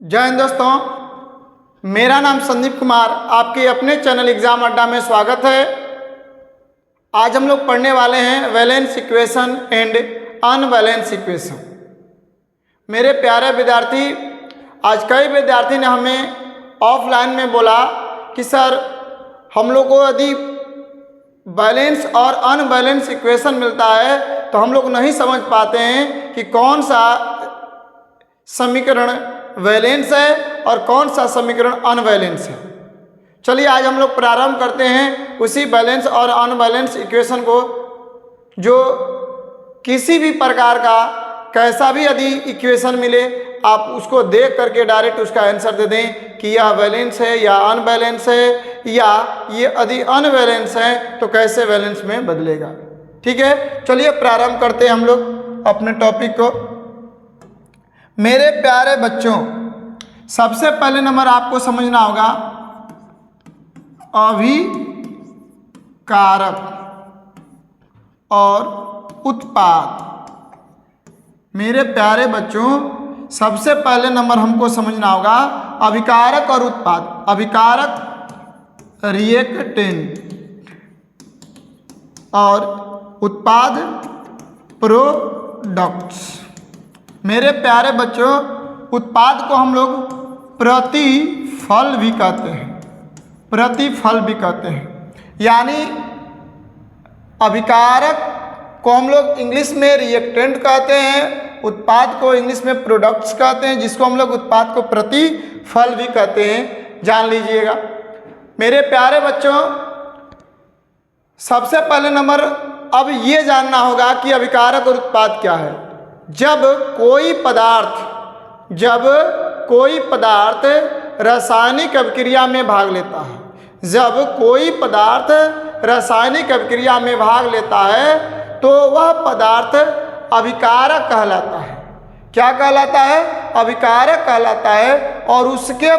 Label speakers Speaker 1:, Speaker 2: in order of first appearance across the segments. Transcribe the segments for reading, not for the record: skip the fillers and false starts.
Speaker 1: जय हिंद दोस्तों, मेरा नाम संदीप कुमार, आपके अपने चैनल एग्जाम अड्डा में स्वागत है। आज हम लोग पढ़ने वाले हैं वैलेंस इक्वेशन एंड अनवैलेंस इक्वेशन। मेरे प्यारे विद्यार्थी, आज कई विद्यार्थी ने हमें ऑफलाइन में बोला कि सर हम लोग को यदि बैलेंस और अनबैलेंस इक्वेशन मिलता है तो हम लोग नहीं समझ पाते हैं कि कौन सा समीकरण वैलेंस है और कौन सा समीकरण अनबैलेंस है। चलिए आज हम लोग प्रारंभ करते हैं उसी बैलेंस और अनबैलेंस इक्वेशन को, जो किसी भी प्रकार का कैसा भी यदि इक्वेशन मिले आप उसको देख करके डायरेक्ट उसका आंसर दे दें कि यह बैलेंस है या अनबैलेंस है, या ये यदि अनबैलेंस है तो कैसे बैलेंस में बदलेगा। ठीक है, चलिए प्रारंभ करते हैं हम लोग अपने टॉपिक को। मेरे प्यारे बच्चों, सबसे पहले नंबर आपको समझना होगा अभिकारक और उत्पाद। मेरे प्यारे बच्चों, सबसे पहले नंबर हमको समझना होगा अभिकारक और उत्पाद। अभिकारक रिएक्टेंट और उत्पाद प्रोडक्ट्स। मेरे प्यारे बच्चों, उत्पाद को हम लोग प्रतिफल भी कहते हैं, प्रतिफल भी कहते हैं। यानी अभिकारक को हम लोग इंग्लिश में रिएक्टेंट कहते हैं, उत्पाद को इंग्लिश में प्रोडक्ट्स कहते हैं, जिसको हम लोग उत्पाद को प्रतिफल भी कहते हैं। जान लीजिएगा मेरे प्यारे बच्चों, सबसे पहले नंबर अब ये जानना होगा कि अभिकारक और उत्पाद क्या है। जब कोई पदार्थ रासायनिक अभिक्रिया में भाग लेता है, जब कोई पदार्थ रासायनिक अभिक्रिया में भाग लेता है तो वह पदार्थ अभिकारक कहलाता है। क्या कहलाता है? अभिकारक कहलाता है। और उसके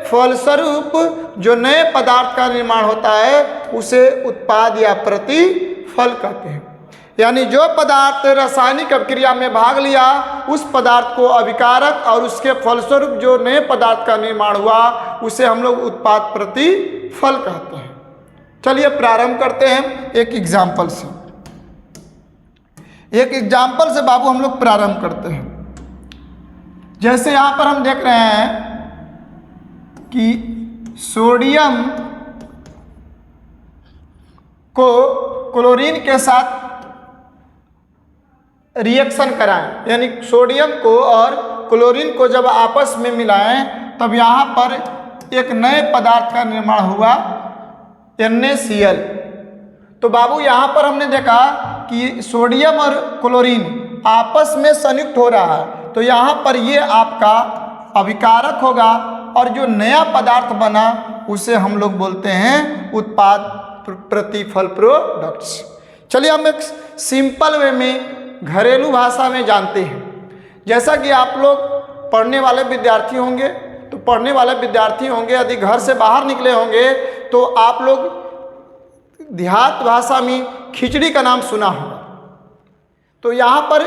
Speaker 1: फलस्वरूप जो नए पदार्थ का निर्माण होता है उसे उत्पाद या प्रतिफल कहते हैं। यानी जो पदार्थ रासायनिक अभिक्रिया में भाग लिया उस पदार्थ को अभिकारक, और उसके फलस्वरूप जो नए पदार्थ का निर्माण हुआ उसे हम लोग उत्पाद प्रतिफल कहते हैं। चलिए प्रारंभ करते हैं एक एग्जाम्पल से। बाबू हम लोग प्रारंभ करते हैं। जैसे यहाँ पर हम देख रहे हैं कि सोडियम को क्लोरीन के साथ रिएक्शन कराएं, यानी सोडियम को और क्लोरीन को जब आपस में मिलाएं तब यहाँ पर एक नए पदार्थ का निर्माण हुआ, NaCl। तो बाबू यहाँ पर हमने देखा कि सोडियम और क्लोरीन आपस में संयुक्त हो रहा है, तो यहाँ पर ये आपका अभिकारक होगा, और जो नया पदार्थ बना उसे हम लोग बोलते हैं उत्पाद प्रतिफल प्रोडक्ट्स। चलिए हम एक सिंपल वे में घरेलू भाषा में जानते हैं। जैसा कि आप लोग पढ़ने वाले विद्यार्थी होंगे, यदि घर से बाहर निकले होंगे तो आप लोग देहात भाषा में खिचड़ी का नाम सुना होगा। तो यहाँ पर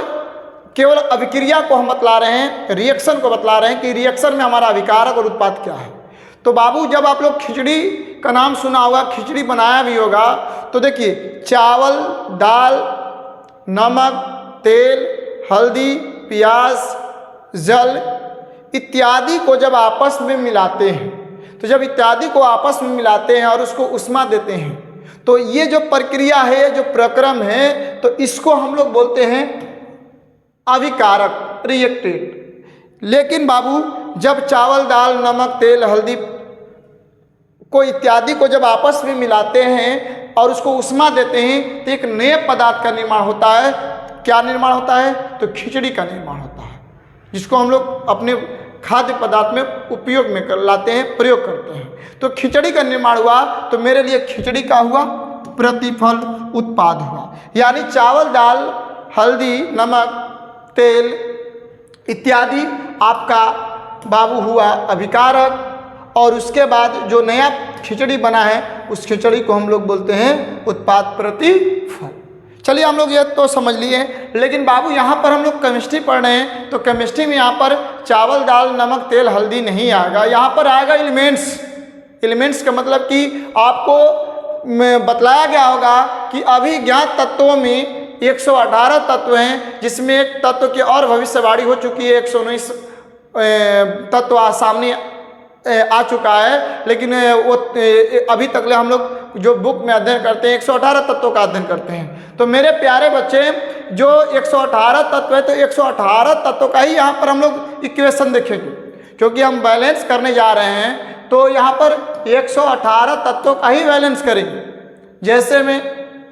Speaker 1: केवल अभिक्रिया को हम बतला रहे हैं, रिएक्शन को बतला रहे हैं कि रिएक्शन में हमारा अभिकारक और उत्पाद क्या है। तो बाबू जब आप लोग खिचड़ी का नाम सुना होगा, खिचड़ी बनाया भी होगा, तो देखिए चावल, दाल, नमक, तेल, हल्दी, प्याज, जल इत्यादि को जब आपस में मिलाते हैं, तो जब इत्यादि को आपस में मिलाते हैं और उसको उष्मा देते हैं, तो ये जो प्रक्रिया है, जो प्रक्रम है, तो इसको हम लोग बोलते हैं अभिकारक रिएक्टेंट। लेकिन बाबू जब चावल, दाल, नमक, तेल, हल्दी को इत्यादि को जब आपस में मिलाते हैं और उसको उष्मा देते हैं तो एक नए पदार्थ का निर्माण होता है। क्या निर्माण होता है? तो खिचड़ी का निर्माण होता है, जिसको हम लोग अपने खाद्य पदार्थ में उपयोग में लाते हैं, प्रयोग करते हैं। तो खिचड़ी का निर्माण हुआ, तो मेरे लिए खिचड़ी का हुआ प्रतिफल उत्पाद हुआ। यानी चावल, दाल, हल्दी, नमक, तेल इत्यादि आपका बाबू हुआ अभिकारक, और उसके बाद जो नया खिचड़ी बना है उस खिचड़ी को हम लोग बोलते हैं उत्पाद प्रतिफल। चलिए हम लोग ये तो समझ लिए, लेकिन बाबू यहाँ पर हम लोग केमिस्ट्री पढ़ रहे हैं, तो केमिस्ट्री में यहाँ पर चावल दाल नमक तेल हल्दी नहीं आएगा, यहाँ पर आएगा एलिमेंट्स। एलिमेंट्स का मतलब कि आपको बतलाया गया होगा कि अभिज्ञात तत्वों में 118 तत्व हैं, जिसमें एक तत्व की और भविष्यवाणी हो चुकी है, 119 तत्व सामने आ चुका है, लेकिन वो अभी तक हम लोग जो बुक में अध्ययन करते हैं 118 तत्वों का अध्ययन करते हैं। तो मेरे प्यारे बच्चे, जो 118 तत्व है, तो 118 तत्वों का ही यहाँ पर हम लोग इक्वेशन देखेंगे, क्योंकि हम बैलेंस करने जा रहे हैं। तो यहाँ पर 118 तत्वों का ही बैलेंस करेंगे, जैसे में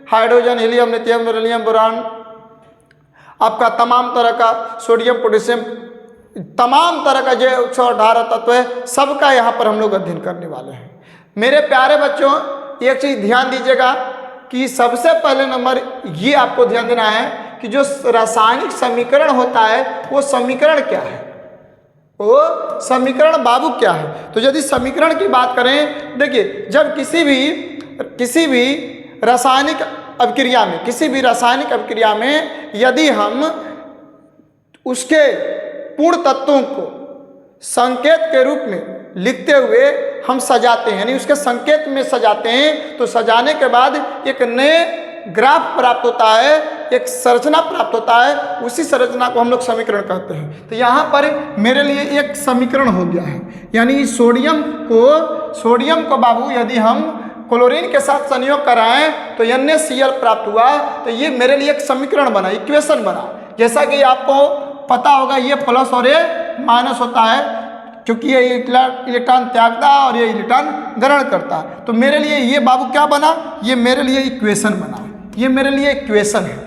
Speaker 1: hydrogen helium lithium beryllium boron, आपका तमाम तरह का सोडियम पोटेशियम, तमाम तरह का जो 118 तत्व है, सबका यहाँ पर हम लोग अध्ययन करने वाले हैं। मेरे प्यारे बच्चों, एक चीज़ ध्यान दीजिएगा कि सबसे पहले नंबर ये आपको ध्यान देना है कि जो रासायनिक समीकरण होता है वो समीकरण क्या है, वो समीकरण बाबू क्या है। तो यदि समीकरण की बात करें, देखिए जब किसी भी रासायनिक अभिक्रिया में यदि हम उसके पूर्ण तत्वों को संकेत के रूप में लिखते हुए हम सजाते हैं, यानी उसके संकेत में सजाते हैं, तो सजाने के बाद एक नए ग्राफ प्राप्त होता है, एक संरचना प्राप्त होता है, उसी संरचना को हम लोग समीकरण कहते हैं। तो यहाँ पर मेरे लिए एक समीकरण हो गया है, यानी सोडियम को बाबू यदि हम क्लोरीन के साथ संयोग कराएं तो NaCl प्राप्त हुआ, तो ये मेरे लिए एक समीकरण बना, इक्वेशन बना। जैसा कि आपको पता होगा ये प्लस और ये माइनस होता है, क्योंकि ये इलेक्ट्रॉन त्यागता है और ये इलेक्ट्रॉन ग्रहण करता है। तो मेरे लिए ये बाबू क्या बना, ये मेरे लिए इक्वेशन बना, ये मेरे लिए इक्वेशन है।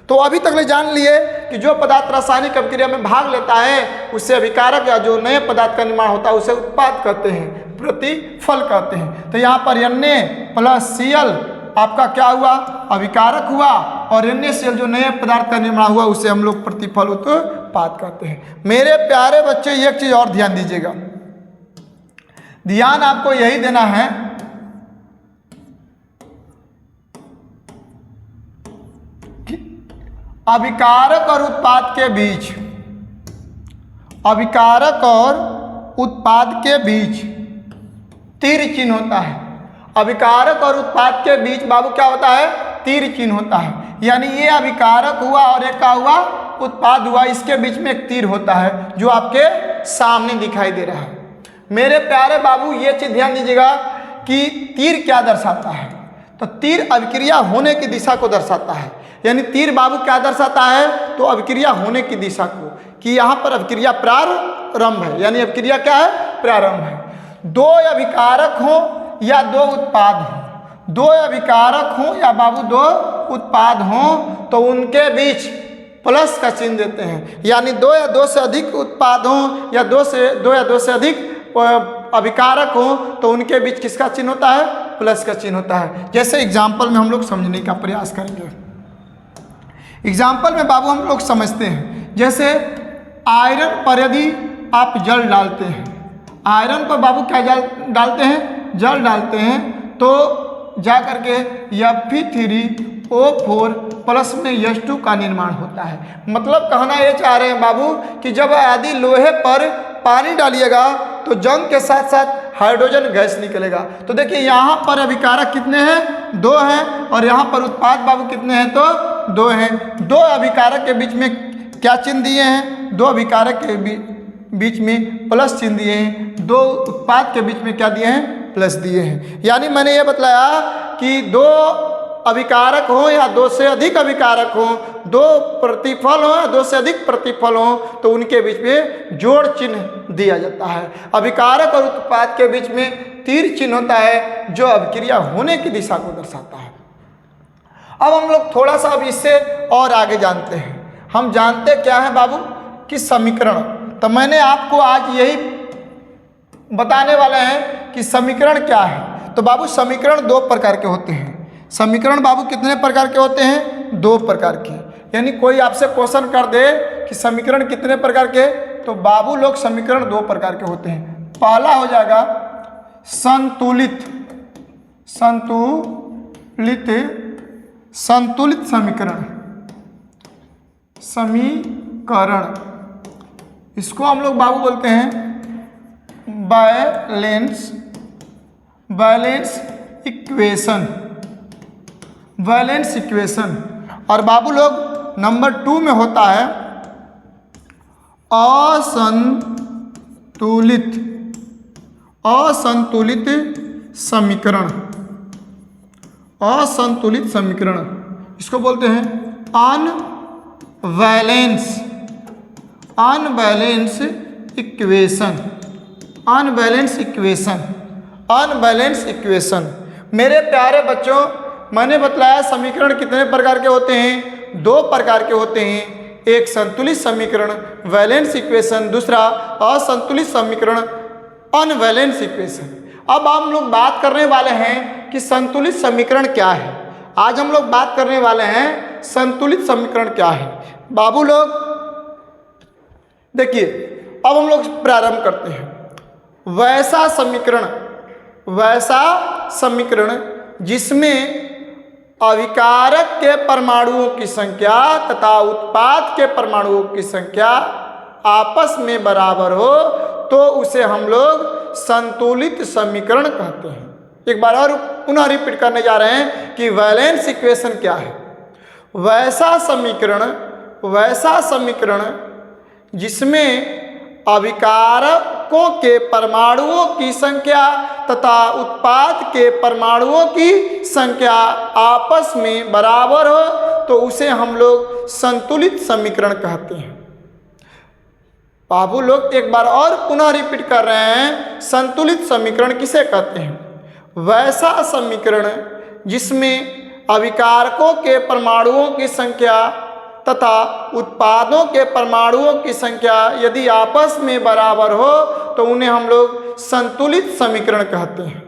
Speaker 1: तो अभी तक ले जान लिए कि जो पदार्थ रासायनिक अभिक्रिया में भाग लेता है उससे अभिकारक, या जो नए पदार्थ का निर्माण होता है उसे उत्पाद कहते हैं, प्रतिफल कहते हैं। तो यहाँ पर Na+Cl आपका क्या हुआ, अभिकारक हुआ, और NaCl जो नए पदार्थ का निर्माण हुआ उसे हम लोग प्रतिफल उत्पाद कहते हैं। मेरे प्यारे बच्चे, एक चीज और ध्यान दीजिएगा, ध्यान आपको यही देना है कि अभिकारक और उत्पाद के बीच तीर चिन्ह होता है। अभिकारक और उत्पाद के बीच बाबू क्या होता है, तीर चिन्ह होता है। यानी ये अभिकारक हुआ और एक का हुआ उत्पाद हुआ, इसके बीच में एक तीर होता है जो आपके सामने दिखाई दे रहा है। मेरे प्यारे बाबू, ये चीज ध्यान दीजिएगा कि तीर क्या दर्शाता है। तो तीर अभिक्रिया होने की दिशा को दर्शाता है। यानी तीर बाबू क्या दर्शाता है, तो अभिक्रिया होने की दिशा को, कि यहाँ पर अभिक्रिया प्रारंभ है, यानी अभिक्रिया क्या है, प्रारंभ है। दो अभिकारक हो या दो उत्पाद हो, दो अभिकारक हो या बाबू दो उत्पाद हो, तो उनके बीच प्लस का चिन्ह देते हैं। यानी दो या दो से अधिक उत्पाद हो या दो या दो से अधिक अभिकारक हो, तो उनके बीच किसका चिन्ह होता है, प्लस का चिन्ह होता है। जैसे एग्जाम्पल में हम लोग समझने का प्रयास करेंगे। एग्जाम्पल में बाबू हम लोग समझते हैं, जैसे आयरन पर यदि आप जल डालते हैं, आयरन पर बाबू क्या डालते हैं, जल डालते हैं, तो जा करके Fe3O4 प्लस में H2 का निर्माण होता है। मतलब कहना ये चाह रहे हैं बाबू कि जब यदि लोहे पर पानी डालिएगा तो जंग के साथ साथ हाइड्रोजन गैस निकलेगा। तो देखिए यहाँ पर अभिकारक कितने हैं, दो हैं, और यहाँ पर उत्पाद बाबू कितने हैं, तो दो हैं। दो अभिकारक के बीच में क्या चिन्ह दिए हैं, दो अभिकारक के बीच में प्लस चिन्ह दिए हैं, दो उत्पाद के बीच में क्या दिए हैं, प्लस दिए हैं। यानी मैंने ये बतलाया कि दो अभिकारक हो या दो से अधिक अभिकारक हो, दो प्रतिफल हो या दो से अधिक प्रतिफल हो, तो उनके बीच में जोड़ चिन्ह दिया जाता है। अभिकारक और उत्पाद के बीच में तीर चिन्ह होता है जो अभिक्रिया होने की दिशा को दर्शाता है। अब हम लोग थोड़ा सा अब इससे और आगे जानते हैं। हम जानते क्या है बाबू कि समीकरण। तो मैंने आपको आज यही बताने वाले हैं कि समीकरण क्या है। तो बाबू समीकरण दो प्रकार के होते हैं। समीकरण बाबू कितने प्रकार के होते हैं, दो प्रकार के। यानी कोई आपसे क्वेश्चन कर दे कि समीकरण कितने प्रकार के, तो बाबू लोग समीकरण दो प्रकार के होते हैं। पहला हो जाएगा संतुलित संतुलित समीकरण, इसको हम लोग बाबू बोलते हैं बैलेंस इक्वेशन। और बाबू लोग नंबर 2 में होता है असंतुलित समीकरण, इसको बोलते हैं अनबैलेंस इक्वेशन। मेरे प्यारे बच्चों, मैंने बतलाया समीकरण कितने प्रकार के होते हैं? 2 प्रकार के होते हैं। एक संतुलित समीकरण बैलेंस इक्वेशन, दूसरा असंतुलित समीकरण अनबैलेंस इक्वेशन। अब हम लोग बात करने वाले हैं कि संतुलित समीकरण क्या है। आज हम लोग बात करने वाले हैं संतुलित समीकरण क्या है। बाबू लोग देखिए, अब हम लोग प्रारंभ करते हैं। वैसा समीकरण जिसमें अभिकारक के परमाणुओं की संख्या तथा उत्पाद के परमाणुओं की संख्या आपस में बराबर हो, तो उसे हम लोग संतुलित समीकरण कहते हैं। एक बार और पुनः रिपीट करने जा रहे हैं कि बैलेंस इक्वेशन क्या है। वैसा समीकरण जिसमें अभिकारकों के परमाणुओं की संख्या तथा उत्पाद के परमाणुओं की संख्या आपस में बराबर हो, तो उसे हम लोग संतुलित समीकरण कहते हैं। बाबू लोग एक बार और पुनः रिपीट कर रहे हैं, संतुलित समीकरण किसे कहते हैं? वैसा समीकरण जिसमें अभिकारकों के परमाणुओं की संख्या तथा उत्पादों के परमाणुओं की संख्या यदि आपस में बराबर हो, तो उन्हें हम लोग संतुलित समीकरण कहते हैं।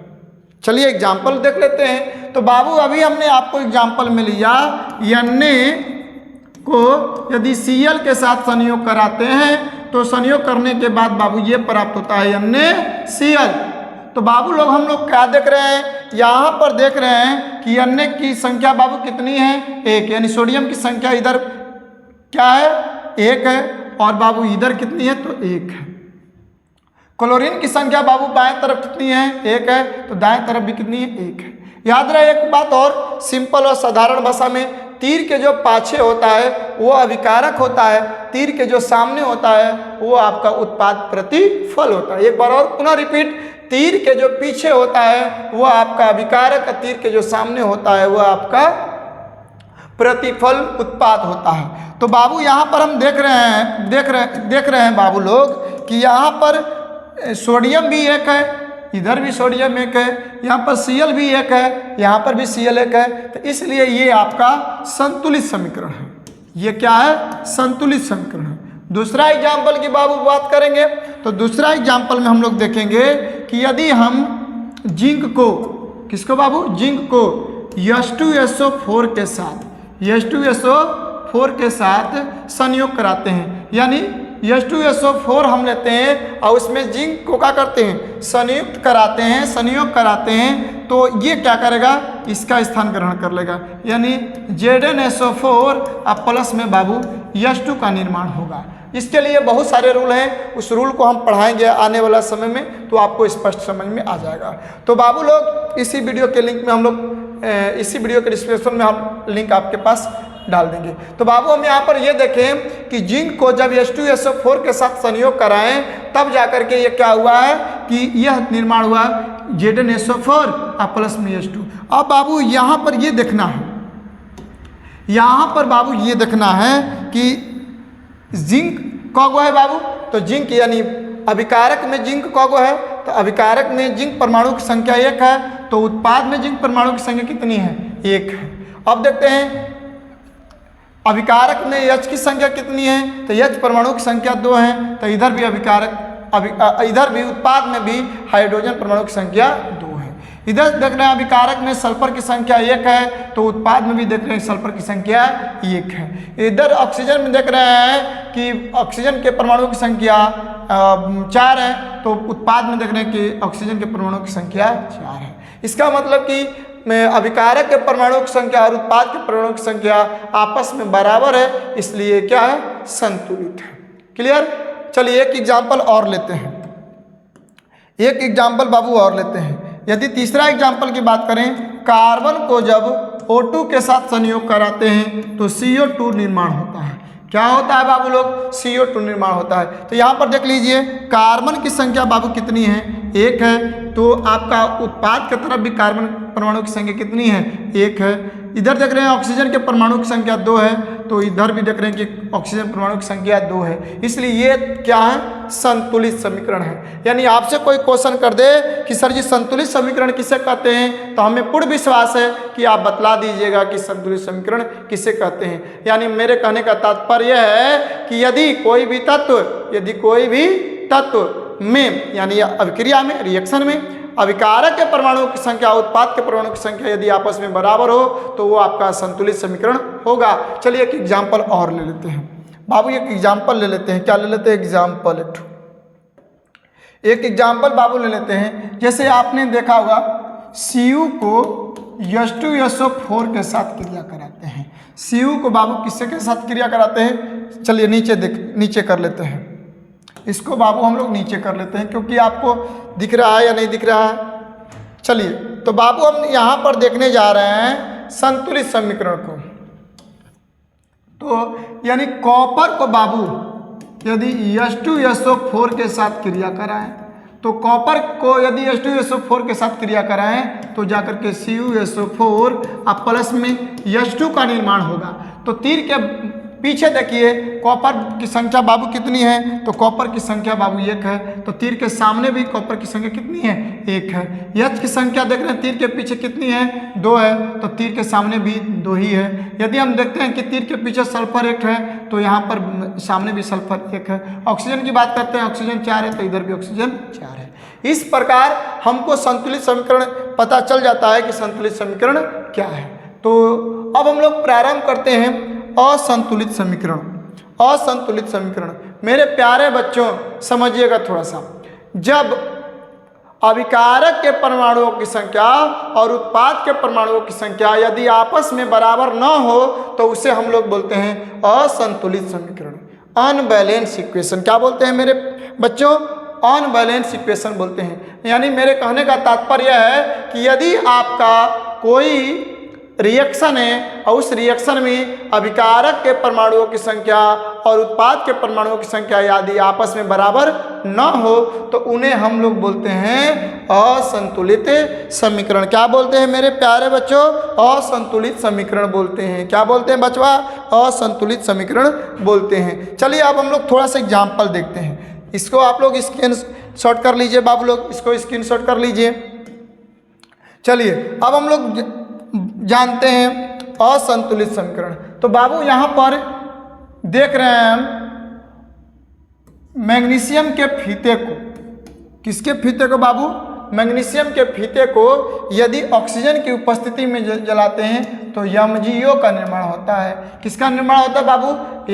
Speaker 1: चलिए एग्जाम्पल देख लेते हैं। तो बाबू अभी हमने आपको एग्जाम्पल में लिया, Na को यदि Cl के साथ संयोग कराते हैं तो संयोग करने के बाद बाबू ये प्राप्त होता है NaCl। तो बाबू लोग हम लोग क्या देख रहे हैं? यहाँ पर देख रहे हैं कि Na की संख्या बाबू कितनी है? 1, यानी सोडियम की संख्या इधर क्या है? 1 है, और बाबू इधर कितनी है? तो 1 है। क्लोरीन की संख्या बाबू बाएं तरफ कितनी है? 1 है, तो दाएं तरफ भी कितनी है? 1 है। याद रहे एक बात और, सिंपल और साधारण भाषा में, तीर के जो पाछे होता है वो अभिकारक होता है, तीर के जो सामने होता है वो आपका उत्पाद प्रतिफल होता है। एक बार और पुनः रिपीट, तीर के जो पीछे होता है वो आपका अभिकारक, तीर के जो सामने होता है वो आपका प्रतिफल उत्पाद होता है। तो बाबू यहाँ पर हम देख रहे हैं बाबू लोग कि यहाँ पर सोडियम भी 1 है, इधर भी सोडियम 1 है, यहाँ पर Cl भी 1 है, यहाँ पर भी Cl 1 है। तो इसलिए ये आपका संतुलित समीकरण है। ये क्या है? संतुलित समीकरण है। दूसरा एग्जाम्पल की बाबू बात करेंगे तो दूसरा एग्जाम्पल में हम लोग देखेंगे कि यदि हम जिंक को, किसको बाबू? जिंक को H2SO4 के साथ संयोग कराते हैं, यानी H2SO4 हम लेते हैं और उसमें जिंक को क्या करते हैं? संयोग कराते हैं, तो ये क्या करेगा? इसका स्थान ग्रहण कर लेगा, यानी ZnSO4 अब प्लस में बाबू H2 का निर्माण होगा। इसके लिए बहुत सारे रूल हैं, उस रूल को हम पढ़ाएंगे आने वाला समय में, तो आपको स्पष्ट समझ में आ जाएगा। तो बाबू लोग इसी वीडियो के लिंक में हम लोग इसी वीडियो के डिस्क्रिप्शन में हम लिंक आपके पास डाल देंगे। तो बाबू हम यहाँ पर ये देखें कि जिंक को जब H2SO4 के साथ संयोग कराएं तब जाकर के ये क्या हुआ है कि यह निर्माण हुआ ZnSO4 और प्लस में H2। अब बाबू यहाँ पर ये देखना है, कि जिंक कौगो है बाबू? तो जिंक यानी अभिकारक में जिंक कौगो है? तो अभिकारक में जिंक परमाणु की संख्या 1 है, तो उत्पाद में जिंक परमाणु की संख्या कितनी है? 1 है। अब देखते हैं अभिकारक में H की संख्या कितनी है? तो H परमाणु की संख्या 2 है, तो इधर भी इधर भी उत्पाद में भी हाइड्रोजन परमाणु की संख्या 2 है। इधर देख रहे हैं अभिकारक में सल्फर की संख्या 1 है, तो उत्पाद में भी देख रहे हैं सल्फर की संख्या 1 है। इधर ऑक्सीजन में देख रहे हैं कि ऑक्सीजन के परमाणु की संख्या 4 है, तो उत्पाद में देख रहे हैं कि ऑक्सीजन के परमाणु की संख्या 4 है। इसका मतलब कि में अभिकारक के परमाणुओं की संख्या और उत्पाद के परमाणुओं की संख्या आपस में बराबर है, इसलिए क्या है, संतुलित है। क्लियर। चलिए एक एग्जाम्पल और लेते हैं, एक एग्जाम्पल बाबू और लेते हैं। यदि तीसरा एग्जाम्पल की बात करें, कार्बन को जब O2 के साथ संयोग कराते हैं तो CO2 निर्माण होता है। क्या होता है बाबू लोग, CO2 निर्माण होता है। तो यहाँ पर देख लीजिए कार्बन की संख्या बाबू कितनी है, 1 है। तो आपका उत्पाद की तरफ भी कार्बन परमाणु की संख्या कितनी है, 1 है। इधर देख रहे हैं ऑक्सीजन के परमाणु की संख्या 2 है, तो इधर भी देख रहे हैं कि ऑक्सीजन परमाणु की संख्या 2 है, इसलिए ये क्या है, संतुलित समीकरण है। यानी आपसे कोई क्वेश्चन कर दे कि सर जी संतुलित समीकरण किसे कहते हैं, तो हमें पूर्ण विश्वास है कि आप बतला दीजिएगा कि संतुलित समीकरण किसे कहते हैं। यानी मेरे कहने का तात्पर्य है कि यदि कोई भी तत्व में यानी अभिक्रिया में, रिएक्शन में अभिकारक के परमाणुओं की संख्या उत्पाद के परमाणुओं की संख्या यदि आपस में बराबर हो तो वो आपका संतुलित समीकरण होगा। चलिए एक एग्जाम्पल और ले लेते हैं बाबू, एक एग्जाम्पल ले लेते हैं। क्या ले लेते हैं, एग्जाम्पल। एक एग्जाम्पल बाबू ले लेते हैं। जैसे आपने देखा होगा Cu को H2SO4 के साथ क्रिया कराते हैं। Cu को बाबू किससे के साथ क्रिया कराते हैं, चलिए नीचे कर लेते हैं। इसको बाबू हम लोग नीचे कर लेते हैं क्योंकि आपको दिख रहा है या नहीं दिख रहा है। चलिए तो बाबू हम यहाँ पर देखने जा रहे हैं संतुलित समीकरण को। तो यानी कॉपर को बाबू यदि H2SO4 के साथ क्रिया कराएं, तो कॉपर को यदि H2SO4 के साथ क्रिया कराएं तो जाकर के CuSO4 अब प्लस में H2 का निर्माण होगा। तो तीर के पीछे देखिए कॉपर की संख्या बाबू कितनी है, तो कॉपर की संख्या बाबू 1 है। तो तीर के सामने भी कॉपर की संख्या कितनी है, 1 है। H की संख्या देख रहे हैं तीर के पीछे कितनी है, 2 है। तो तीर के सामने भी 2 ही है। यदि हम देखते हैं कि तीर के पीछे सल्फर 1 है तो यहाँ पर सामने भी सल्फर 1 है। ऑक्सीजन की बात करते हैं, ऑक्सीजन 4 है, तो इधर भी ऑक्सीजन 4 है। इस प्रकार हमको संतुलित समीकरण पता चल जाता है कि संतुलित समीकरण क्या है। तो अब हम लोग प्रारंभ करते हैं असंतुलित समीकरण। असंतुलित समीकरण मेरे प्यारे बच्चों समझिएगा थोड़ा सा, जब अभिकारक के परमाणुओं की संख्या और उत्पाद के परमाणुओं की संख्या यदि आपस में बराबर न हो तो उसे हम लोग बोलते हैं असंतुलित समीकरण, अनबैलेंस इक्वेशन। क्या बोलते हैं मेरे बच्चों, अनबैलेंस इक्वेशन बोलते हैं। यानी मेरे कहने का तात्पर्य है कि यदि आपका कोई रिएक्शन है और उस रिएक्शन में अभिकारक के परमाणुओं की संख्या और उत्पाद के परमाणुओं की संख्या यदि आपस में बराबर न हो तो उन्हें हम लोग बोलते हैं असंतुलित समीकरण। क्या बोलते हैं मेरे प्यारे बच्चों, असंतुलित समीकरण बोलते हैं। क्या बोलते हैं बचवा, असंतुलित समीकरण बोलते हैं। चलिए अब हम लोग थोड़ा सा एग्जाम्पल देखते हैं। इसको आप लोग स्क्रीन शॉट कर लीजिए बाबू लोग, इसको स्क्रीन शॉट कर लीजिए। चलिए अब हम लोग जानते हैं असंतुलित समीकरण। तो बाबू यहाँ पर देख रहे हैं हम मैग्नीशियम के फीते को, किसके फीते को बाबू, मैग्नीशियम के फीते को यदि ऑक्सीजन की उपस्थिति में जलाते हैं तो MgO का निर्माण होता है। किसका निर्माण होता है बाबू,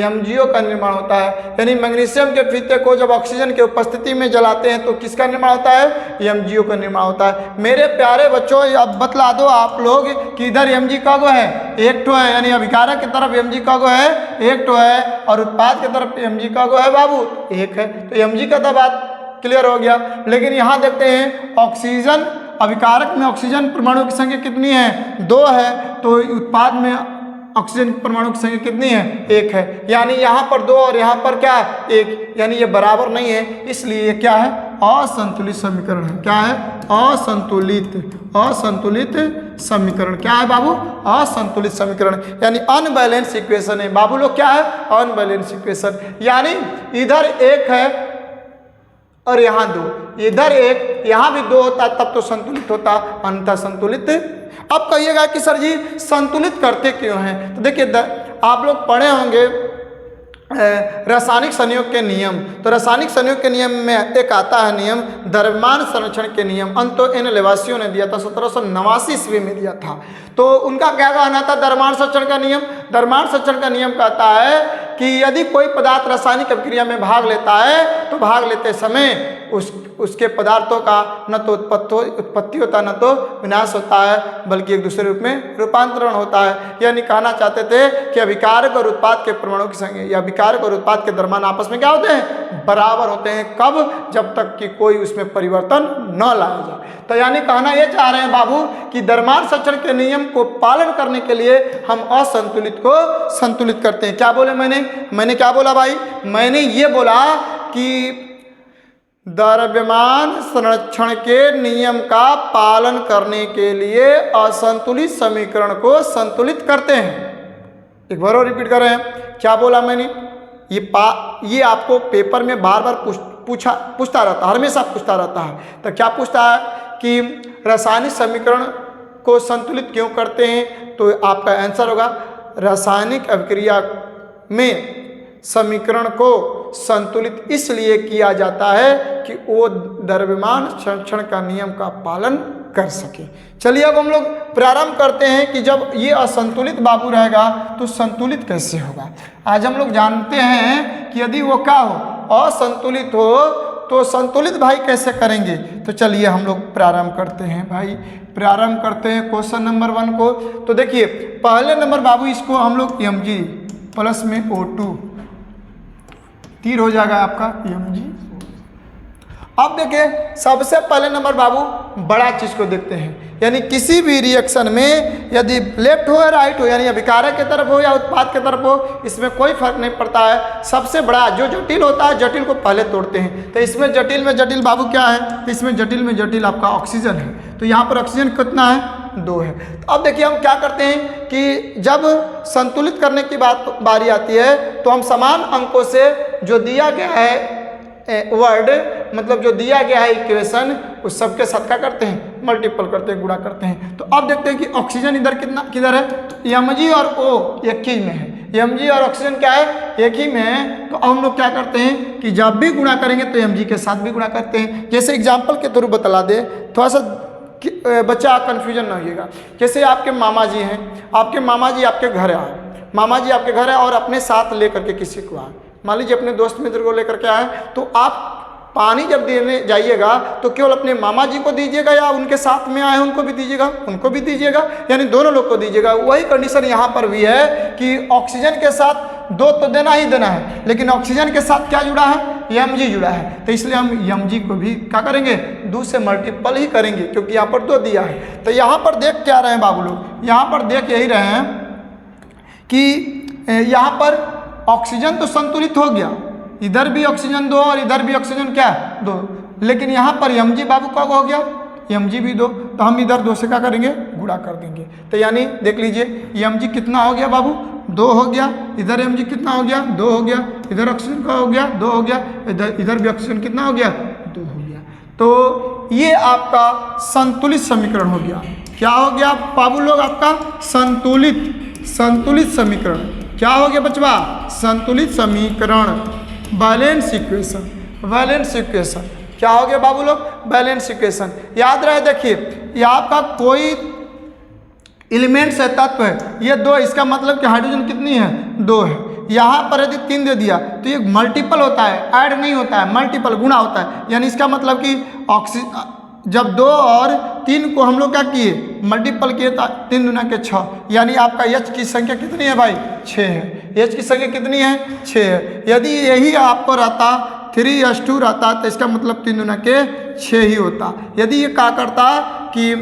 Speaker 1: MgO का निर्माण होता है। यानी मैग्नीशियम के फीते को जब ऑक्सीजन की उपस्थिति में जलाते हैं तो किसका निर्माण होता है, MgO का निर्माण होता है। मेरे प्यारे बच्चों अब बतला दो आप लोग कि इधर Mg का गो है, 1 ठो है। यानी अभिकारक की तरफ Mg का गो है, 1 ठो है, और उत्पाद की तरफ Mg का गो है बाबू 1 है। तो Mg का तो बात क्लियर हो गया। लेकिन यहाँ देखते हैं ऑक्सीजन, अभिकारक में ऑक्सीजन परमाणु की संख्या कितनी है, 2 है। तो उत्पाद में ऑक्सीजन परमाणु की संख्या कितनी है, 1 है। यानी यहाँ पर 2 और यहाँ पर क्या 1, यानी ये बराबर नहीं है, इसलिए क्या है, असंतुलित समीकरण है। क्या है, असंतुलित समीकरण। क्या है बाबू, असंतुलित समीकरण, यानी अनबैलेंस इक्वेशन है बाबू लोग। क्या है, अनबैलेंस इक्वेशन। यानी इधर 1 है और यहाँ 2, इधर 1, यहाँ भी 2 होता तब तो संतुलित होता, अन्यथा संतुलित। अब कहिएगा कि सर जी संतुलित करते क्यों हैं, तो देखिए आप लोग पढ़े होंगे रासायनिक संयोग के नियम। तो रासायनिक संयोग के नियम में एक आता है नियम द्रव्यमान संरक्षण के नियम। अंतो इन लेवासियों ने दिया था, 1789 ईस्वी में दिया था। तो उनका क्या कहना था, द्रव्यमान संरक्षण का नियम। द्रव्यमान संरक्षण का नियम कहता है कि यदि कोई पदार्थ रासायनिक अभिक्रिया में भाग लेता है तो भाग लेते समय उसके पदार्थों का न तो उत्पत्ति होता न तो विनाश होता है, बल्कि एक दूसरे रूप में रूपांतरण होता है। यानी कहना चाहते थे कि अभिकारक और उत्पाद के परमाणु की संख्या या अभिकारक और उत्पाद के द्रव्यमान आपस में क्या होते हैं, बराबर होते हैं। कब? जब तक कि कोई उसमें परिवर्तन न लाया जाए। तो यानी कहना ये चाह रहे हैं बाबू कि द्रव्यमान संरक्षण के नियम को पालन करने के लिए हम असंतुलित को संतुलित करते हैं। क्या बोले मैंने क्या बोला भाई? मैंने ये बोला कि द्रव्यमान संरक्षण के नियम का पालन करने के लिए असंतुलित समीकरण को संतुलित करते हैं। एक बार और रिपीट कर रहे हैं, क्या बोला मैंने? ये आपको पेपर में बार बार पूछता रहता है, हमेशा पूछता रहता है। तो क्या पूछता है कि रासायनिक समीकरण को संतुलित क्यों करते हैं? तो आपका आंसर होगा रासायनिक अभिक्रिया में समीकरण को संतुलित इसलिए किया जाता है कि वो द्रव्यमान संरक्षण का नियम का पालन कर सके। चलिए अब हम लोग प्रारंभ करते हैं कि जब ये असंतुलित बाबू रहेगा तो संतुलित कैसे होगा। आज हम लोग जानते हैं कि यदि वो क्या हो, असंतुलित हो, तो संतुलित भाई कैसे करेंगे। तो चलिए हम लोग प्रारंभ करते हैं भाई, प्रारंभ करते हैं क्वेश्चन नंबर 1 को। तो देखिए पहले नंबर बाबू इसको हम लोग Mg प्लस में O2 तीर हो जाएगा आपका Mg। अब देखिए सबसे पहले नंबर बाबू बड़ा चीज को देखते हैं, यानी किसी भी रिएक्शन में यदि लेफ्ट हो या राइट हो, यानी अभिकारक की तरफ हो या उत्पाद की तरफ हो, इसमें कोई फर्क नहीं पड़ता है। सबसे बड़ा जो जटिल होता है, जटिल को पहले तोड़ते हैं। तो इसमें जटिल में जटिल बाबू क्या है? तो इसमें जटिल में जटिल आपका ऑक्सीजन है। तो यहाँ पर ऑक्सीजन कितना है? 2 है। तो अब देखिए हम क्या करते हैं कि जब संतुलित करने की बारी आती है तो हम समान अंकों से जो दिया गया है वर्ड, मतलब जो दिया गया है इक्वेशन, उस सब के साथ क्या करते हैं? मल्टीपल करते हैं, गुणा करते हैं। तो अब देखते हैं कि ऑक्सीजन इधर किधर है? तो Mg और O एक ही में है। Mg और ऑक्सीजन क्या है? एक ही में है। तो हम लोग क्या करते हैं कि जब भी गुणा करेंगे तो Mg के साथ भी गुणा करते हैं। जैसे एग्जाम्पल के थ्रू बतला दे, थोड़ा सा बच्चा कन्फ्यूजन ना होइएगा। जैसे आपके मामा जी हैं, आपके मामा जी आपके घर आए, मामा जी आपके घर है और अपने साथ लेकर के किसी को आए, मान लीजिए अपने दोस्त मित्र को लेकर के आए, तो आप पानी जब देने जाइएगा तो केवल अपने मामा जी को दीजिएगा या उनके साथ में आए उनको भी दीजिएगा? उनको भी दीजिएगा, यानी दोनों लोग को दीजिएगा। वही कंडीशन यहाँ पर भी है कि ऑक्सीजन के साथ 2 तो देना ही देना है, लेकिन ऑक्सीजन के साथ क्या जुड़ा है? Mg जुड़ा है। तो इसलिए हम Mg को भी क्या करेंगे? 2 से मल्टीपल ही करेंगे, क्योंकि यहाँ पर 2 दिया है। तो यहाँ पर देख क्या रहे हैं बाबू लोग? यहाँ पर देख यही रहे हैं कि यहाँ पर ऑक्सीजन तो संतुलित हो गया, इधर भी ऑक्सीजन 2 और इधर भी ऑक्सीजन क्या 2, लेकिन यहाँ पर Mg बाबू कब हो गया? Mg भी 2। तो हम इधर 2 से क्या करेंगे? गुणा कर देंगे। तो यानी देख लीजिए Mg कितना हो गया बाबू? 2 हो गया। इधर Mg कितना हो गया? 2 हो गया। इधर ऑक्सीजन का हो गया? 2 हो गया। इधर भी ऑक्सीजन कितना हो गया? 2 हो गया। तो ये आपका संतुलित समीकरण हो गया। क्या हो गया बाबू लोग? आपका संतुलित समीकरण क्या हो गया बचवा? संतुलित समीकरण, बैलेंस इक्वेशन। बैलेंस इक्वेशन क्या हो गया बाबू लोग? Balance equation. याद रहे, देखिए ये आपका कोई एलिमेंट्स है, तत्व है, ये 2, इसका मतलब कि हाइड्रोजन कितनी है? 2 है। यहाँ पर यदि 3 दे दिया तो ये मल्टीपल होता है, ऐड नहीं होता है, मल्टीपल गुणा होता है। यानी इसका मतलब कि ऑक्सीजन जब 2 और 3 को हम लोग क्या किए? मल्टीपल किए, 3 दूना के 6, यानी आपका H की संख्या कितनी है भाई? 6 है। H की संख्या कितनी है? 6 है। यदि यही आपको रहता 3H2 रहता तो इसका मतलब 3 दूना के 6 ही होता। यदि ये क्या करता कि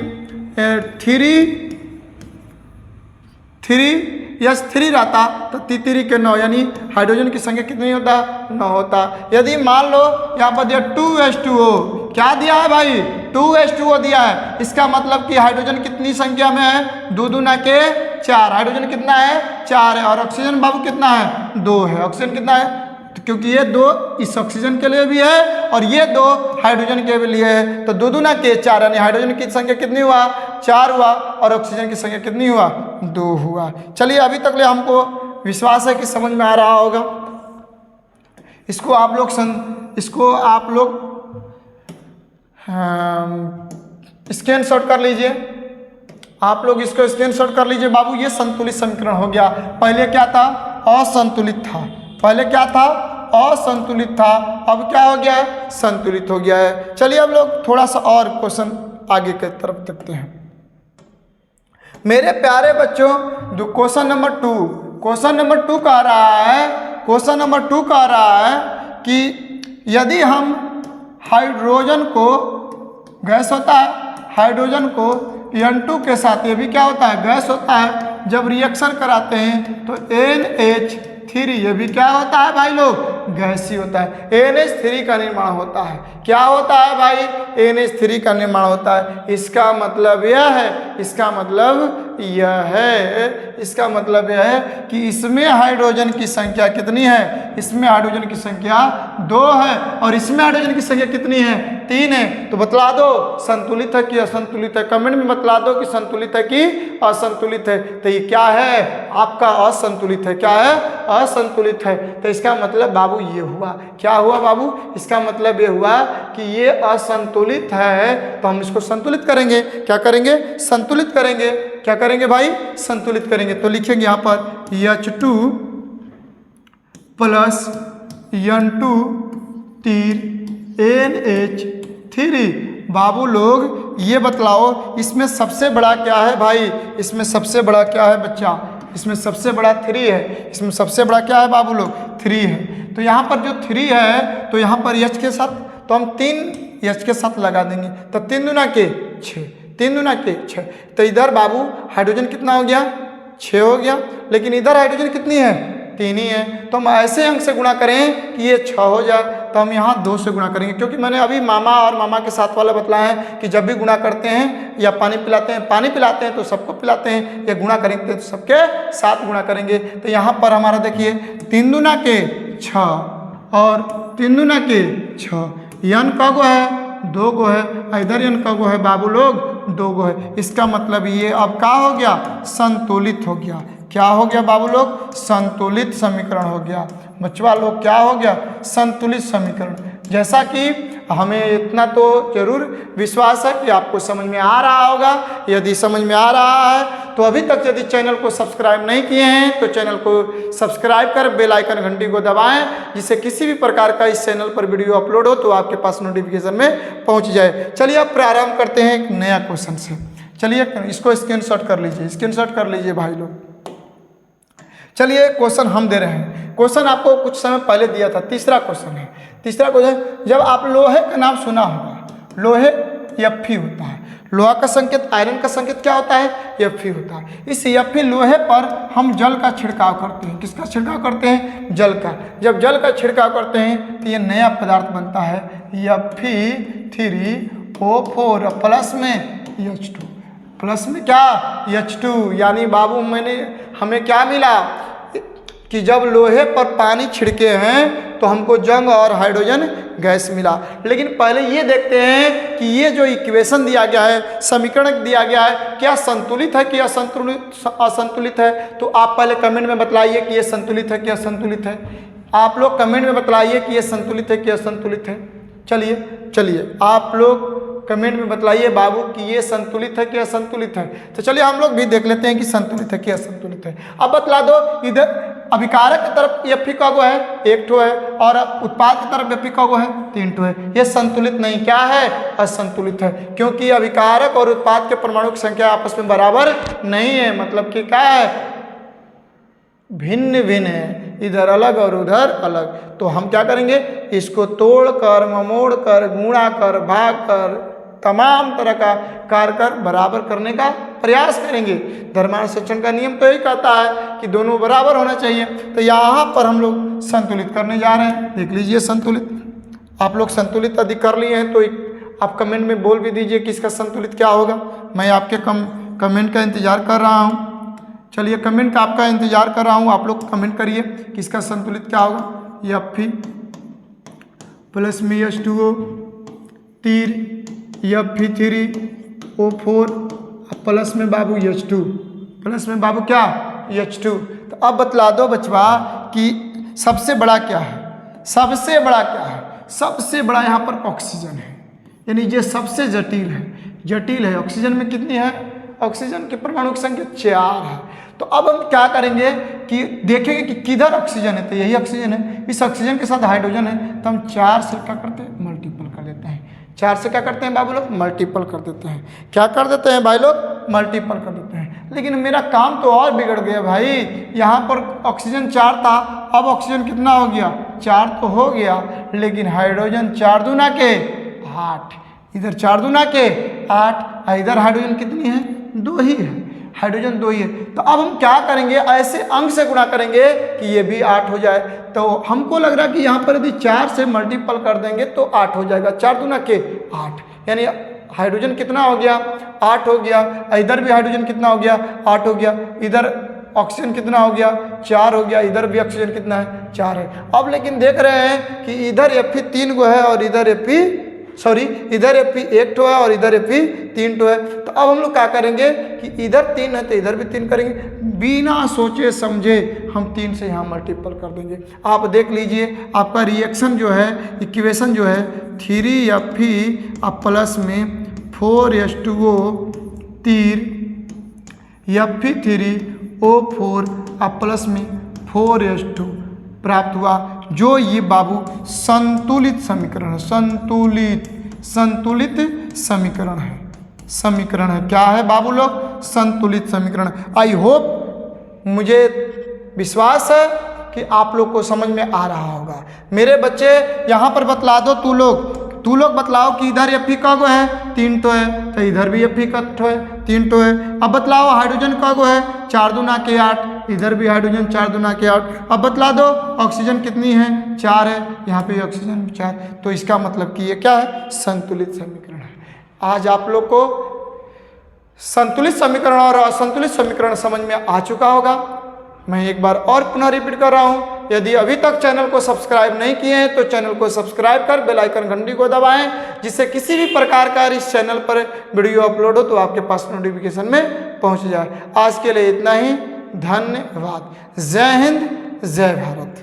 Speaker 1: 3H3 रहता तो 3 के 9, यानी हाइड्रोजन की संख्या कितनी होता? 9 होता। यदि मान लो यहाँ पर दिया 2H2O, क्या दिया है भाई? 2H2O दिया है। इसका मतलब कि हाइड्रोजन कितनी संख्या में है? 2 दूना के 4। हाइड्रोजन कितना है? 4 है। और ऑक्सीजन बाबू कितना है? 2 है। ऑक्सीजन कितना है? तो क्योंकि ये 2 इस ऑक्सीजन के लिए भी है और ये 2 हाइड्रोजन के लिए है, तो 2 दूना के 4, यानी हाइड्रोजन की संख्या कितनी हुआ? 4 हुआ। और ऑक्सीजन की संख्या कितनी हुआ? 2 हुआ। चलिए अभी तक ले हमको विश्वास है कि समझ में आ रहा होगा। इसको आप लोग स्क्रीनशॉट कर लीजिए। आप लोग इसको स्क्रीनशॉट कर लीजिए बाबू। ये संतुलित समीकरण हो गया। पहले क्या था? असंतुलित था। पहले क्या था? असंतुलित था, अब क्या हो गया है, संतुलित हो गया है। चलिए अब लोग थोड़ा सा और क्वेश्चन आगे की तरफ देखते हैं। मेरे प्यारे बच्चों, क्वेश्चन नंबर 2, क्वेश्चन नंबर 2 कह रहा है, क्वेश्चन नंबर 2 कह रहा है कि यदि हम हाइड्रोजन को, गैस होता है, हाइड्रोजन को N2 के साथ, ये भी क्या होता है, गैस होता है, जब रिएक्शन कराते हैं तो NH3, ये भी क्या होता है भाई लोग, गैस ही होता है। NH3 का निर्माण होता है, क्या होता है भाई, NH3 का निर्माण होता है। इसका मतलब यह है, इसका मतलब यह है, इसका मतलब यह है कि इसमें हाइड्रोजन की संख्या कितनी है, इसमें हाइड्रोजन की संख्या 2 है और इसमें हाइड्रोजन की संख्या कितनी है, 3 है। तो बतला दो संतुलित है कि असंतुलित है, कमेंट में बतला दो कि संतुलित है कि असंतुलित है। तो ये क्या है, आपका असंतुलित है, क्या है, असंतुलित है। तो इसका मतलब बाबू ये हुआ, क्या हुआ बाबू, इसका मतलब ये हुआ कि ये असंतुलित है, तो हम इसको संतुलित करेंगे। क्या करेंगे, संतुलित करेंगे। क्या करेंगे भाई, संतुलित करेंगे। तो लिखेंगे यहाँ पर H2 प्लस N2 तीर NH3। बाबू लोग ये बतलाओ इसमें सबसे बड़ा क्या है भाई, इसमें सबसे बड़ा क्या है बच्चा, इसमें सबसे बड़ा 3 है, इसमें सबसे बड़ा क्या है बाबू लोग, 3 है। तो यहाँ पर जो 3 है तो यहाँ पर H के साथ, तो हम 3 H के साथ लगा देंगे, तो 3 दूना के 6, 3 दूना के 6। तो इधर बाबू हाइड्रोजन कितना हो गया, 6 हो गया, लेकिन इधर हाइड्रोजन कितनी है, 3 ही है। तो हम ऐसे अंक से गुणा करें कि ये 6 हो जाए, तो हम यहाँ 2 से गुणा करेंगे, क्योंकि मैंने अभी मामा और मामा के साथ वाला बतलाया है कि जब भी गुणा करते हैं या पानी पिलाते हैं तो सबको पिलाते हैं, या गुणा करेंगे तो सबके साथ गुणा करेंगे। तो यहाँ पर हमारा देखिए 3 दूना के 6 और 3 दूना के 6, n का गो है, 2 गो है, इधर n का गो है बाबू लोग, 2 गो है। इसका मतलब ये अब क्या हो गया, संतुलित हो गया। क्या हो गया बाबू लोग, संतुलित समीकरण हो गया। बच्चा लोग क्या हो गया, संतुलित समीकरण। जैसा कि हमें इतना तो जरूर विश्वास है कि आपको समझ में आ रहा होगा। यदि समझ में आ रहा है तो अभी तक यदि चैनल को सब्सक्राइब नहीं किए हैं तो चैनल को सब्सक्राइब कर बेल आइकन घंटी को दबाएं, जिससे किसी भी प्रकार का इस चैनल पर वीडियो अपलोड हो तो आपके पास नोटिफिकेशन में पहुंच जाए। चलिए अब प्रारंभ करते हैं एक नया क्वेश्चन से। चलिए इसको स्क्रीनशॉट कर लीजिए, स्क्रीनशॉट कर लीजिए भाई लोग। चलिए क्वेश्चन हम दे रहे हैं, क्वेश्चन आपको कुछ समय पहले दिया था, तीसरा क्वेश्चन है। तीसरा क्वेश्चन, जब आप लोहे का नाम सुना होगा, लोहे Fe होता है, लोहा का संकेत, आयरन का संकेत क्या होता है, Fe होता है। इस Fe लोहे पर हम जल का छिड़काव करते हैं। किसका छिड़काव करते हैं, जल का। जब जल का छिड़काव करते हैं तो ये नया पदार्थ बनता है Fe3O4 प्लस में H2, प्लस में क्या, H2। यानी बाबू हमें क्या मिला कि जब लोहे पर पानी छिड़के हैं तो हमको जंग और हाइड्रोजन गैस मिला। लेकिन पहले ये देखते हैं कि ये जो इक्वेशन दिया गया है, समीकरण दिया गया है, क्या संतुलित है कि असंतुलित है। तो आप पहले कमेंट में बतलाइए कि ये संतुलित है कि असंतुलित है। आप लोग कमेंट में बतलाइए कि ये संतुलित है कि असंतुलित है। चलिए आप लोग कमेंट में बतलाइए बाबू कि ये संतुलित है कि असंतुलित है। तो चलिए हम लोग भी देख लेते हैं कि संतुलित है कि असंतुलित है। अब बतला दो, इधर अभिकारक की तरफ Fe का गो है, 1 ठो है, और उत्पाद की तरफ Fe का गो है, 3 ठो है। ये संतुलित नहीं, क्या है, असंतुलित है, क्योंकि अभिकारक और उत्पाद के परमाणु की संख्या आपस में बराबर नहीं है। मतलब कि क्या है, भिन्न भिन्न है, इधर अलग और उधर अलग। तो हम क्या करेंगे, इसको तोड़ कर, ममोड़ कर, गुणा कर, भाग कर, तमाम तरह का कार्य कर बराबर करने का प्रयास करेंगे। धर्मांतर संरक्षण का नियम तो यही कहता है कि दोनों बराबर होना चाहिए। तो यहाँ पर हम लोग संतुलित करने जा रहे हैं। देख लीजिए संतुलित, आप लोग संतुलित यदि कर लिए हैं तो आप कमेंट में बोल भी दीजिए कि इसका संतुलित क्या होगा। मैं आपके कमेंट का इंतजार कर रहा हूँ। चलिए कमेंट का आपका इंतजार कर रहा हूँ, आप लोग कमेंट करिए कि इसका संतुलित क्या होगा। Fe प्लस में H2O तीर Fe3O4 प्लस में बाबू H2, प्लस में बाबू क्या, H2। तो अब बतला दो बचवा कि सबसे बड़ा क्या है, सबसे बड़ा क्या है। सबसे बड़ा यहाँ पर ऑक्सीजन है, यानी ये सबसे जटिल है, जटिल है। ऑक्सीजन में कितनी है, ऑक्सीजन के परमाणु की संख्या 4 है। तो अब हम क्या करेंगे कि देखेंगे कि किधर ऑक्सीजन है, तो यही ऑक्सीजन है, इस ऑक्सीजन के साथ हाइड्रोजन है, तो हम 4 से क्या करते हैं, मल्टीपल कर देते हैं। 4 से क्या करते हैं बाबू लोग, मल्टीपल कर देते हैं। क्या कर देते हैं भाई लोग, मल्टीपल कर देते हैं। लेकिन मेरा काम तो और बिगड़ गया भाई, यहाँ पर ऑक्सीजन 4 था, अब ऑक्सीजन कितना हो गया, 4 तो हो गया, लेकिन हाइड्रोजन 4 दूना के 8, इधर 4 दूना के 8, इधर हाइड्रोजन कितनी है, 2 ही है, हाइड्रोजन 2 ही है। तो अब हम क्या करेंगे, ऐसे अंक से गुणा करेंगे कि ये भी 8 हो जाए। तो हमको लग रहा है कि यहाँ पर यदि 4 से मल्टीपल कर देंगे तो 8 हो जाएगा, 4 दूना के 8, यानी हाइड्रोजन कितना हो गया, 8 हो गया, इधर भी हाइड्रोजन कितना हो गया, 8 हो गया, इधर ऑक्सीजन कितना हो गया, 4 हो गया, इधर भी ऑक्सीजन कितना है, 4 है। अब लेकिन देख रहे हैं कि इधर Fe 3 गो है और इधर Fe इधर Fe 1 ठो है और इधर Fe 3 ठो है। तो अब हम लोग क्या करेंगे कि इधर 3 है तो इधर भी 3 करेंगे, बिना सोचे समझे हम 3 से यहाँ मल्टीपल कर देंगे। आप देख लीजिए आपका रिएक्शन जो है, इक्वेशन जो है 3Fe अब प्लस में 4H2O 3 Fe3O4 अब प्लस में 4H2 प्राप्त हुआ, जो ये बाबू संतुलित समीकरण है, संतुलित समीकरण है। क्या है बाबू लोग, संतुलित समीकरण। आई होप, मुझे विश्वास है कि आप लोग को समझ में आ रहा होगा। मेरे बच्चे यहाँ पर बतला दो, तू लोग बतलाओ कि इधर Fe का गो है, 3 टो है, तो इधर भी Fe का ठो है, 3 टो है। अब बतलाओ हाइड्रोजन का गो है, 4 दूना के 8, इधर भी हाइड्रोजन 4 दूना के 8। अब बतला दो ऑक्सीजन कितनी है, 4 है, यहाँ पे ऑक्सीजन 4, तो इसका मतलब कि ये क्या है, संतुलित समीकरण है। आज आप लोग को संतुलित समीकरण और असंतुलित समीकरण समझ में आ चुका होगा। मैं एक बार और पुनः रिपीट कर रहा हूँ, यदि अभी तक चैनल को सब्सक्राइब नहीं किए हैं तो चैनल को सब्सक्राइब कर बेल आइकन घंटी को दबाएं, जिससे किसी भी प्रकार का इस चैनल पर वीडियो अपलोड हो तो आपके पास नोटिफिकेशन में पहुंच जाए। आज के लिए इतना ही, धन्यवाद। जय हिंद, जय भारत।